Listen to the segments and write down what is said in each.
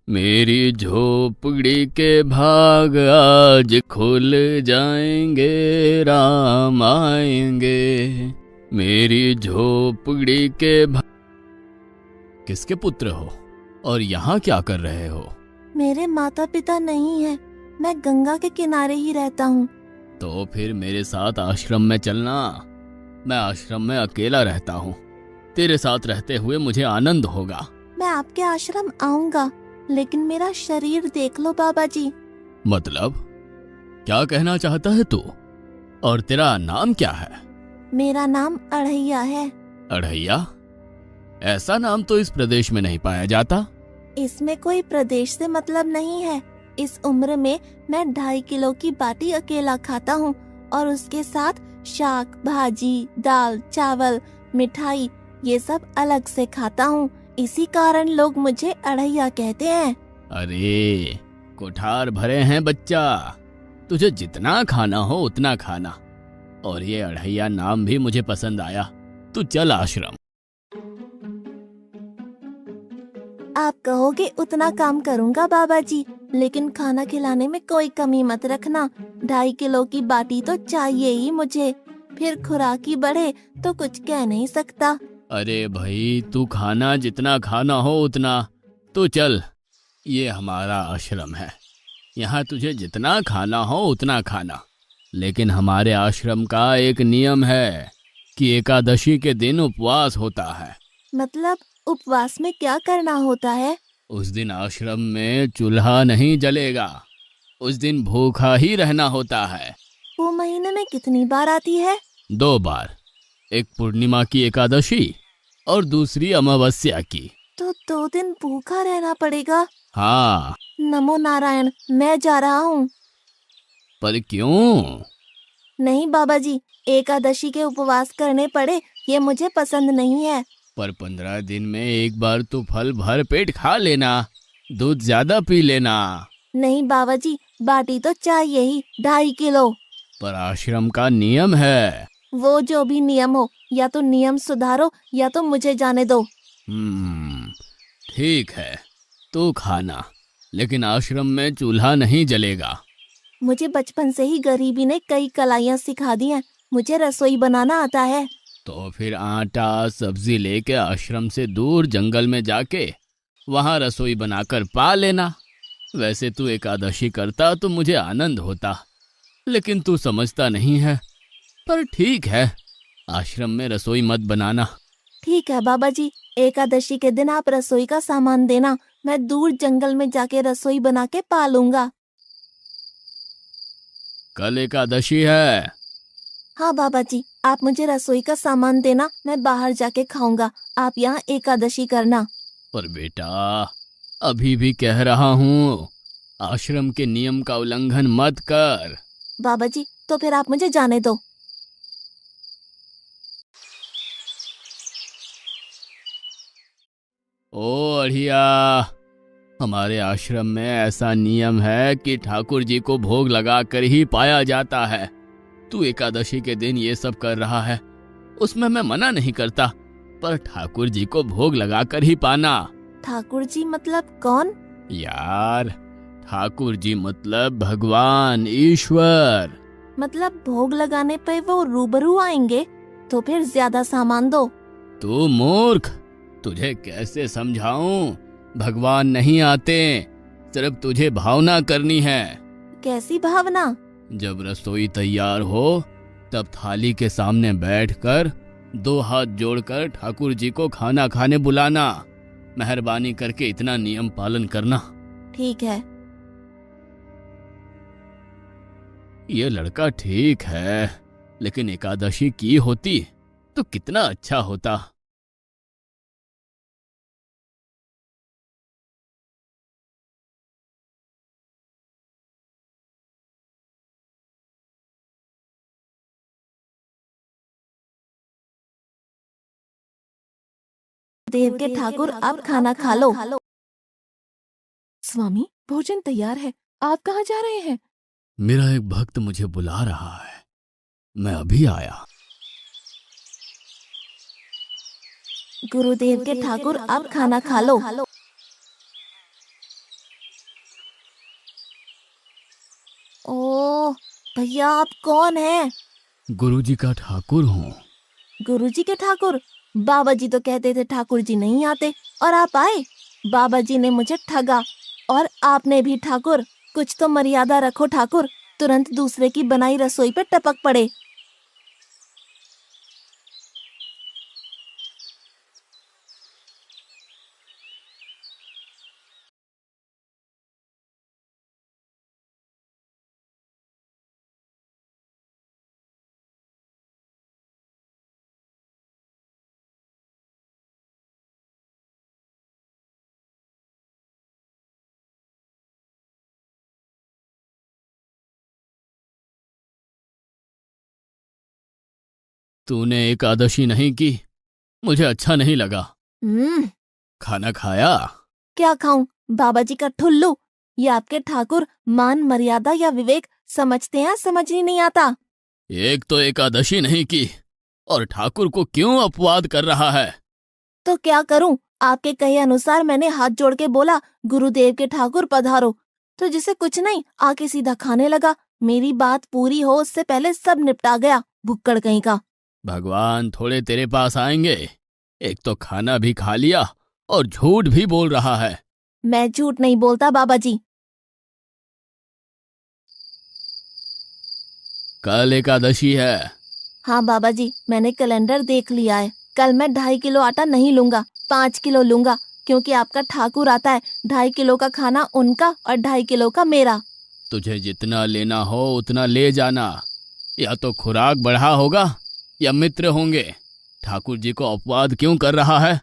मेरी झोपड़ी के भाग आज खुल जाएंगे, राम आएंगे। मेरी झोपड़ी के भाग। किसके पुत्र हो और यहाँ क्या कर रहे हो? मेरे माता पिता नहीं है, मैं गंगा के किनारे ही रहता हूँ। तो फिर मेरे साथ आश्रम में चलना। मैं आश्रम में अकेला रहता हूँ, तेरे साथ रहते हुए मुझे आनंद होगा। मैं आपके आश्रम आऊंगा, लेकिन मेरा शरीर देख लो बाबा जी। मतलब क्या कहना चाहता है तू? और तेरा नाम क्या है? मेरा नाम अढ़ैया है। अढ़ैया? ऐसा नाम तो इस प्रदेश में नहीं पाया जाता। इसमें कोई प्रदेश से मतलब नहीं है। इस उम्र में मैं 2.5 किलो की बाटी अकेला खाता हूँ और उसके साथ शाक, भाजी, दाल, चावल, मिठाई ये सब अलग से खाता हूँ। इसी कारण लोग मुझे अढ़ैया कहते हैं। अरे कुठार भरे हैं बच्चा, तुझे जितना खाना हो उतना खाना। और ये अढ़ैया नाम भी मुझे पसंद आया। तू चल आश्रम। आप कहोगे उतना काम करूँगा बाबा जी, लेकिन खाना खिलाने में कोई कमी मत रखना। 2.5 किलो की बाटी तो चाहिए ही मुझे, फिर खुराकी बढ़े तो कुछ कह नहीं सकता। अरे भाई, तू खाना जितना खाना हो उतना। तो चल, ये हमारा आश्रम है, यहाँ तुझे जितना खाना हो उतना खाना। लेकिन हमारे आश्रम का एक नियम है कि एकादशी के दिन उपवास होता है। मतलब उपवास में क्या करना होता है? उस दिन आश्रम में चूल्हा नहीं जलेगा, उस दिन भूखा ही रहना होता है। वो महीने में कितनी बार आती है? 2 बार, एक पूर्णिमा की एकादशी और दूसरी अमावस्या की। तो 2 दिन भूखा रहना पड़ेगा। हाँ। नमो नारायण, मैं जा रहा हूँ। पर क्यों? नहीं बाबा जी, एकादशी के उपवास करने पड़े ये मुझे पसंद नहीं है। पर 15 दिन में एक बार तो फल भर पेट खा लेना, दूध ज्यादा पी लेना। नहीं बाबा जी, बाटी तो चाहिए ही 2.5 किलो। पर आश्रम का नियम है। वो जो भी नियम हो, या तो नियम सुधारो या तो मुझे जाने दो। ठीक है, तू खाना, लेकिन आश्रम में चूल्हा नहीं जलेगा। मुझे बचपन से ही गरीबी ने कई कलाइयाँ सिखा दी हैं। मुझे रसोई बनाना आता है। तो फिर आटा सब्जी लेके आश्रम से दूर जंगल में जाके वहां रसोई बनाकर पा लेना। वैसे तू एकादशी करता तो मुझे आनंद होता, लेकिन तू समझता नहीं है। पर ठीक है, आश्रम में रसोई मत बनाना। ठीक है बाबा जी, एकादशी के दिन आप रसोई का सामान देना, मैं दूर जंगल में जाके रसोई बना के पा लूंगा। कल एकादशी है। हाँ बाबा जी, आप मुझे रसोई का सामान देना, मैं बाहर जाके खाऊंगा। आप यहाँ एकादशी करना। पर बेटा, अभी भी कह रहा हूँ, आश्रम के नियम का उल्लंघन मत कर। बाबा जी, तो फिर आप मुझे जाने दो। ओ अढ़िया, हमारे आश्रम में ऐसा नियम है कि ठाकुर जी को भोग लगा कर ही पाया जाता है। तू एकादशी के दिन ये सब कर रहा है, उसमें मैं मना नहीं करता, पर ठाकुर जी को भोग लगा कर ही पाना। ठाकुर जी मतलब कौन? यार, ठाकुर जी मतलब भगवान ईश्वर। मतलब भोग लगाने पे वो रूबरू आएंगे? तो फिर ज्यादा सामान दो। तू मूर्ख, तुझे कैसे समझाऊं? भगवान नहीं आते, सिर्फ तुझे भावना करनी है। कैसी भावना? जब रसोई तैयार हो तब थाली के सामने बैठकर 2 हाथ जोड़कर ठाकुर जी को खाना खाने बुलाना। मेहरबानी करके इतना नियम पालन करना। ठीक है। ये लड़का ठीक है, लेकिन एकादशी की होती तो कितना अच्छा होता। देव के ठाकुर, आप खाना खा लो। स्वामी, भोजन तैयार है, आप कहाँ जा रहे हैं? मेरा एक भक्त मुझे बुला रहा है, मैं अभी आया। गुरुदेव के ठाकुर, आप खाना खा लो। ओह भैया, आप कौन हैं? गुरुजी का ठाकुर हूँ। गुरुजी के ठाकुर? बाबा जी तो कहते थे ठाकुर जी नहीं आते, और आप आए। बाबा जी ने मुझे ठगा, और आपने भी ठाकुर। कुछ तो मर्यादा रखो ठाकुर, तुरंत दूसरे की बनाई रसोई पे टपक पड़े। तूने एकादशी नहीं की, मुझे अच्छा नहीं लगा। हम्म। खाना खाया? क्या खाऊं? बाबा जी का ठुल्लू। ये आपके ठाकुर मान मर्यादा या विवेक समझते हैं, समझ ही नहीं आता। एक तो एकादशी नहीं की और ठाकुर को क्यों अपवाद कर रहा है? तो क्या करूं? आपके कहे अनुसार मैंने हाथ जोड़ के बोला, गुरुदेव के ठाकुर पधारो। तो जिसे कुछ नहीं, आके सीधा खाने लगा। मेरी बात पूरी हो उससे पहले सब निपटा गया, भुक्कड़ कहीं का। भगवान थोड़े तेरे पास आएंगे। एक तो खाना भी खा लिया और झूठ भी बोल रहा है। मैं झूठ नहीं बोलता बाबा जी। कल एकादशी है। हाँ बाबा जी, मैंने कैलेंडर देख लिया है। कल मैं 2.5 किलो आटा नहीं लूंगा, 5 किलो लूंगा, क्योंकि आपका ठाकुर आता है। 2.5 किलो का खाना उनका और 2.5 किलो का मेरा। तुझे जितना लेना हो उतना ले जाना। या तो खुराक बढ़ा होगा या मित्र होंगे। ठाकुर जी को अपवाद क्यों कर रहा है?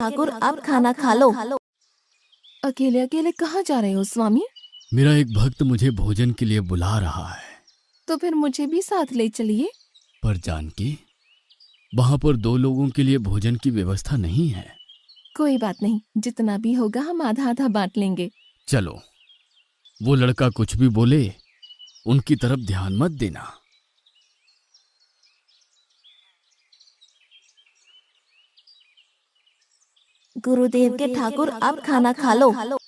ठाकुर आप खाना खा लो। अकेले अकेले कहाँ जा रहे हो स्वामी? मेरा एक भक्त मुझे भोजन के लिए बुला रहा है। तो फिर मुझे भी साथ ले चलिए। पर जानकी, वहां पर 2 लोगों के लिए भोजन की व्यवस्था नहीं है। कोई बात नहीं, जितना भी होगा हम आधा आधा बांट लेंगे। चलो, वो लड़का कुछ भी बोले उनकी तरफ ध्यान मत देना। गुरुदेव के ठाकुर आप खाना खा लो।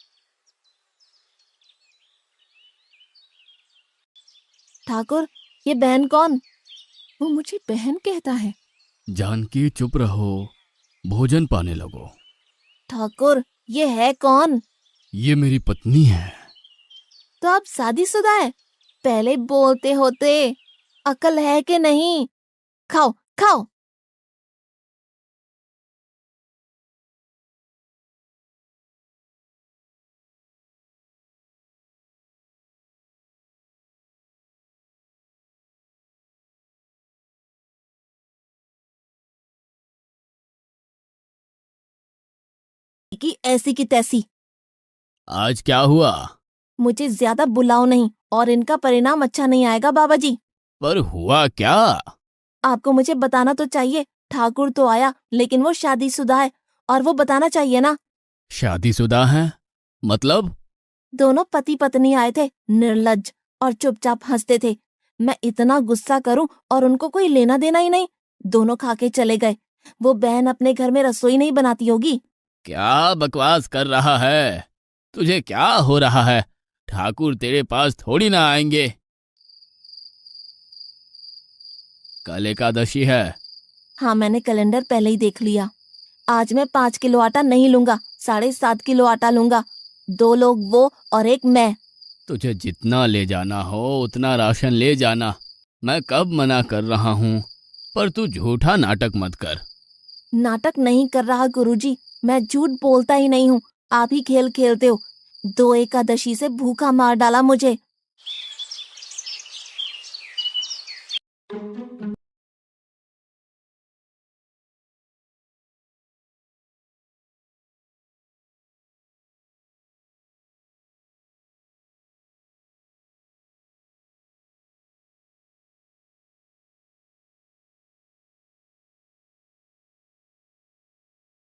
ठाकुर, ये बहन कौन? वो मुझे बहन कहता है। जानकी चुप रहो, भोजन पाने लगो। ठाकुर, ये है कौन? ये मेरी पत्नी है। तो आप शादीशुदा है? पहले बोलते होते। अकल है कि नहीं? खाओ खाओ। की ऐसी की तैसी। आज क्या हुआ? मुझे ज्यादा बुलाओ नहीं, और इनका परिणाम अच्छा नहीं आएगा बाबा जी। पर हुआ क्या? आपको मुझे बताना तो चाहिए। ठाकुर तो आया, लेकिन वो शादीशुदा है, और वो बताना चाहिए ना। शादीशुदा है? मतलब? दोनों पति पत्नी आए थे, निर्लज्ज, और चुपचाप हंसते थे। मैं इतना गुस्सा करूं और उनको कोई लेना देना ही नहीं। दोनों खा के चले गए। वो बहन अपने घर में रसोई नहीं बनाती होगी। क्या बकवास कर रहा है? तुझे क्या हो रहा है? ठाकुर तेरे पास थोड़ी ना आएंगे। कल एकादशी है। हाँ, मैंने कैलेंडर पहले ही देख लिया। आज मैं 5 किलो आटा नहीं लूंगा, 7.5 किलो आटा लूंगा। 2 लोग वो और एक मैं। तुझे जितना ले जाना हो उतना राशन ले जाना। मैं कब मना कर रहा हूँ। पर तू झूठा नाटक मत कर। नाटक नहीं कर रहा गुरुजी, मैं झूठ बोलता ही नहीं हूँ। आप ही खेल खेलते हो। 2 एकादशी से भूखा मार डाला मुझे।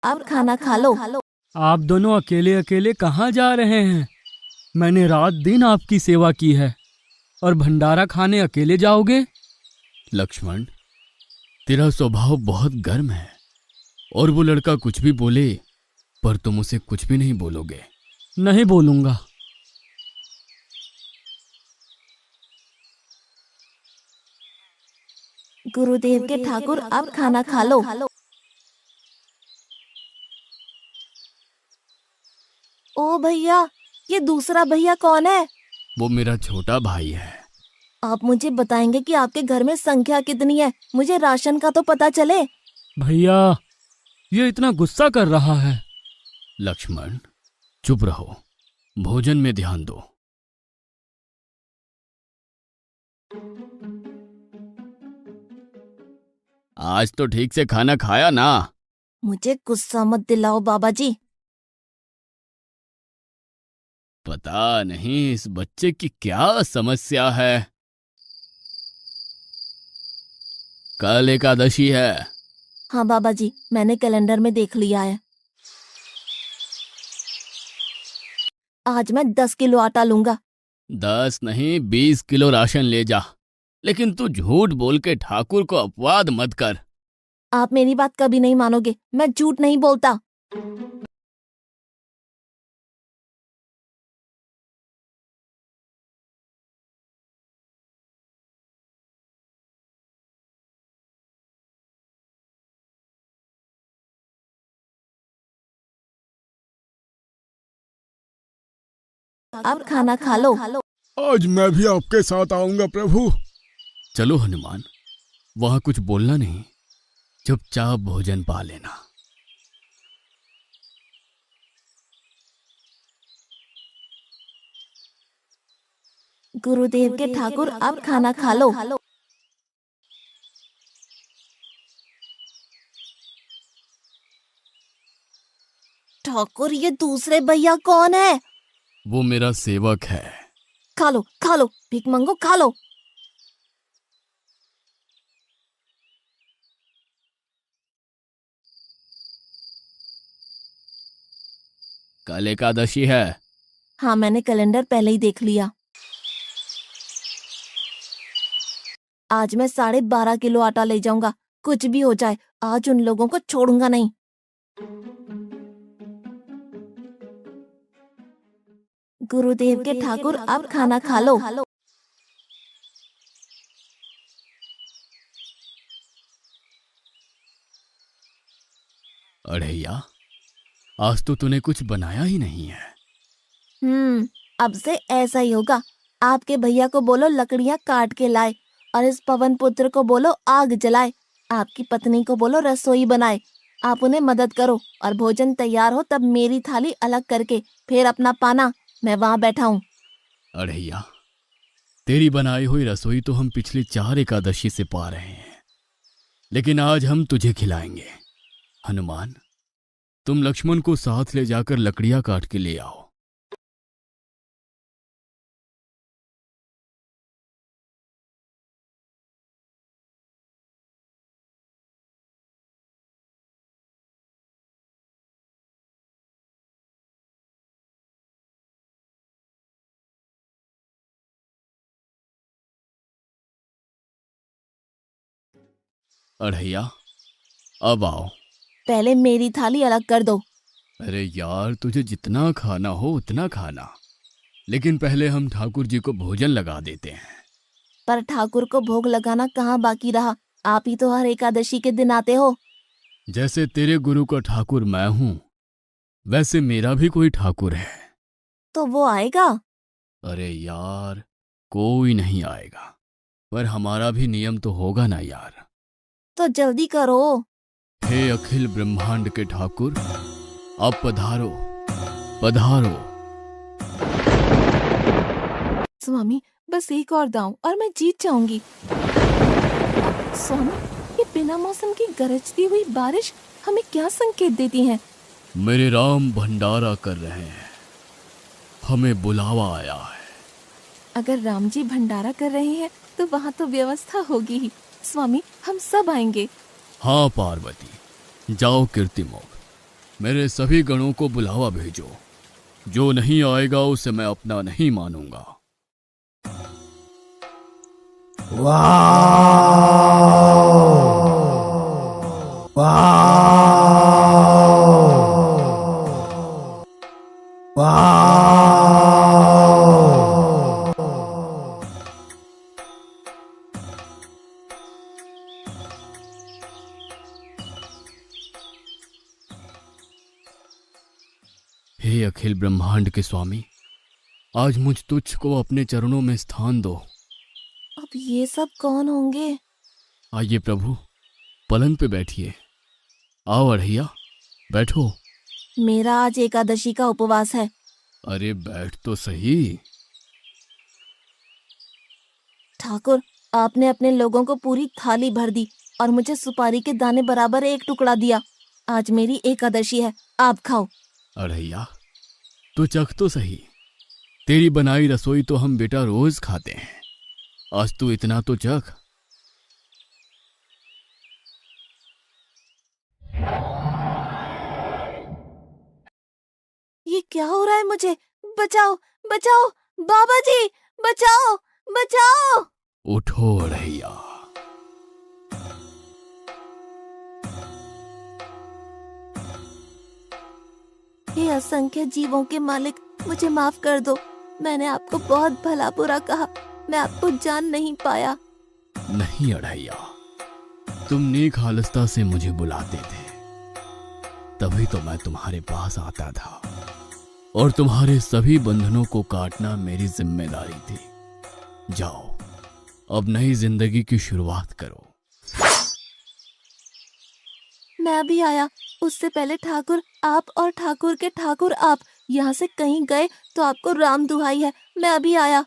अब खाना खा लो। आप दोनों अकेले अकेले कहाँ जा रहे हैं? मैंने रात दिन आपकी सेवा की है और भंडारा खाने अकेले जाओगे? लक्ष्मण, तेरा स्वभाव बहुत गर्म है और वो लड़का कुछ भी बोले पर तुम उसे कुछ भी नहीं बोलोगे। नहीं बोलूंगा। गुरुदेव के ठाकुर, अब खाना खा लो। ओ भैया, ये दूसरा भैया कौन है? वो मेरा छोटा भाई है। आप मुझे बताएंगे कि आपके घर में संख्या कितनी है? मुझे राशन का तो पता चले। भैया, ये इतना गुस्सा कर रहा है। लक्ष्मण, चुप रहो, भोजन में ध्यान दो। आज तो ठीक से खाना खाया ना? मुझे गुस्सा मत दिलाओ बाबा जी। पता नहीं इस बच्चे की क्या समस्या है। कल एकादशी है। हाँ बाबा जी, मैंने कैलेंडर में देख लिया है। आज मैं 10 किलो आटा लूंगा। 10 नहीं 20 किलो राशन ले जा, लेकिन तू झूठ बोल के ठाकुर को अपवाद मत कर। आप मेरी बात कभी नहीं मानोगे, मैं झूठ नहीं बोलता। अब खाना खा लो। आज मैं भी आपके साथ आऊंगा प्रभु। चलो हनुमान, वहां कुछ बोलना नहीं, चुपचाप भोजन पा लेना। गुरुदेव के ठाकुर, अब खाना खा लो। ठाकुर, ये दूसरे भैया कौन है? वो मेरा सेवक है। खा लो खा लो, भीख मंगो, खा लो। कल एकादशी है। हाँ, मैंने कैलेंडर पहले ही देख लिया। आज मैं 12.5 किलो आटा ले जाऊंगा। कुछ भी हो जाए, आज उन लोगों को छोड़ूंगा नहीं। गुरुदेव के ठाकुर, अब खाना खा लो। अढ़ैया, आज तो तूने कुछ बनाया ही नहीं है। अब से ऐसा ही होगा। आपके भैया को बोलो लकड़ियां काट के लाए, और इस पवन पुत्र को बोलो आग जलाए। आपकी पत्नी को बोलो रसोई बनाए। आप उन्हें मदद करो, और भोजन तैयार हो तब मेरी थाली अलग करके फिर अपना पाना, मैं वहां बैठा हूँ। अढ़ैया, तेरी बनाई हुई रसोई तो हम पिछली 4 एकादशी से पा रहे हैं, लेकिन आज हम तुझे खिलाएंगे। हनुमान, तुम लक्ष्मण को साथ ले जाकर लकड़ियां काट के ले आओ। अढ़ैया, अब आओ। पहले मेरी थाली अलग कर दो। अरे यार, तुझे जितना खाना हो उतना खाना, लेकिन पहले हम ठाकुर जी को भोजन लगा देते हैं। पर ठाकुर को भोग लगाना कहाँ बाकी रहा? आप ही तो हर एकादशी के दिन आते हो। जैसे तेरे गुरु का ठाकुर मैं हूं, वैसे मेरा भी कोई ठाकुर है। तो वो आएगा? अरे यार, कोई नहीं आएगा, पर हमारा भी नियम तो होगा ना यार। तो जल्दी करो। हे अखिल ब्रह्मांड के ठाकुर, अब पधारो पधारो। स्वामी, बस एक और दांव और मैं जीत जाऊंगी। स्वामी, ये बिना मौसम की गरजती हुई बारिश हमें क्या संकेत देती है? मेरे राम भंडारा कर रहे हैं, हमें बुलावा आया है। अगर राम जी भंडारा कर रहे हैं तो वहाँ तो व्यवस्था होगी ही। स्वामी, हम सब आएंगे। हाँ पार्वती, जाओ कीर्तिमोग, मेरे सभी गणों को बुलावा भेजो। जो नहीं आएगा उसे मैं अपना नहीं मानूंगा। हे अखिल ब्रह्मांड के स्वामी, आज मुझ तुच्छ को अपने चरणों में स्थान दो। अब ये सब कौन होंगे? आइए प्रभु, पलंग पे बैठिए। आओ अढ़ैया, बैठो। मेरा आज एकादशी का उपवास है। अरे बैठ तो सही। ठाकुर, आपने अपने लोगों को पूरी थाली भर दी और मुझे सुपारी के दाने बराबर एक टुकड़ा दिया। आज मेरी एकादशी है, आप खाओ। अढ़ैया, तू चख तो सही। तेरी बनाई रसोई तो हम बेटा रोज खाते हैं, आज तू इतना तो चख। ये क्या हो रहा है मुझे? बचाओ बचाओ, बाबा जी बचाओ बचाओ। उठो अढ़ैया। हे असंख्य जीवों के मालिक, मुझे माफ कर दो। मैंने आपको बहुत भला बुरा कहा, मैं आपको जान नहीं पाया। नहीं अढ़ैया, तुम नेक हालस्ता से मुझे बुलाते थे, तभी तो मैं तुम्हारे पास आता था, और तुम्हारे सभी बंधनों को काटना मेरी जिम्मेदारी थी। जाओ, अब नई जिंदगी की शुरुआत करो। मैं अभी आया। उससे पहले ठाकुर आप और ठाकुर के ठाकुर आप यहाँ से कहीं गए तो आपको राम दुहाई है, मैं अभी आया।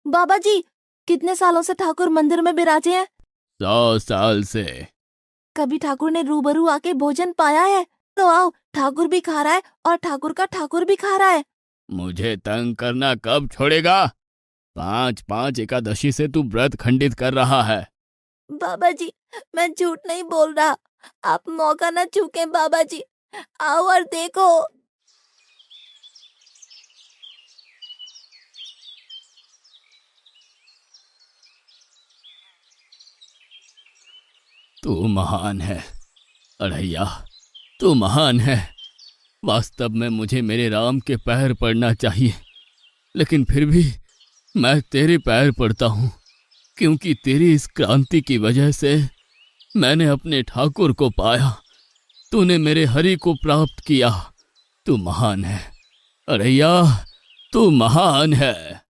बाबा जी, कितने सालों से ठाकुर मंदिर में विराजे हैं? 100 साल से। कभी ठाकुर ने रूबरू आके भोजन पाया है? तो आओ, ठाकुर भी खा रहा है और ठाकुर का ठाकुर भी खा रहा है। मुझे तंग करना कब छोड़ेगा? 5-5 एकादशी से तू व्रत खंडित कर रहा है। बाबा जी, मैं झूठ नहीं बोल रहा, आप मौका न चूकें बाबा जी, आओ और देखो। तू महान है अढ़ैया, तू महान है। वास्तव में मुझे मेरे राम के पैर पड़ना चाहिए, लेकिन फिर भी मैं तेरे पैर पड़ता हूँ, क्योंकि तेरी इस क्रांति की वजह से मैंने अपने ठाकुर को पाया। तूने मेरे हरि को प्राप्त किया। तू महान है अढ़ैया, तू महान है।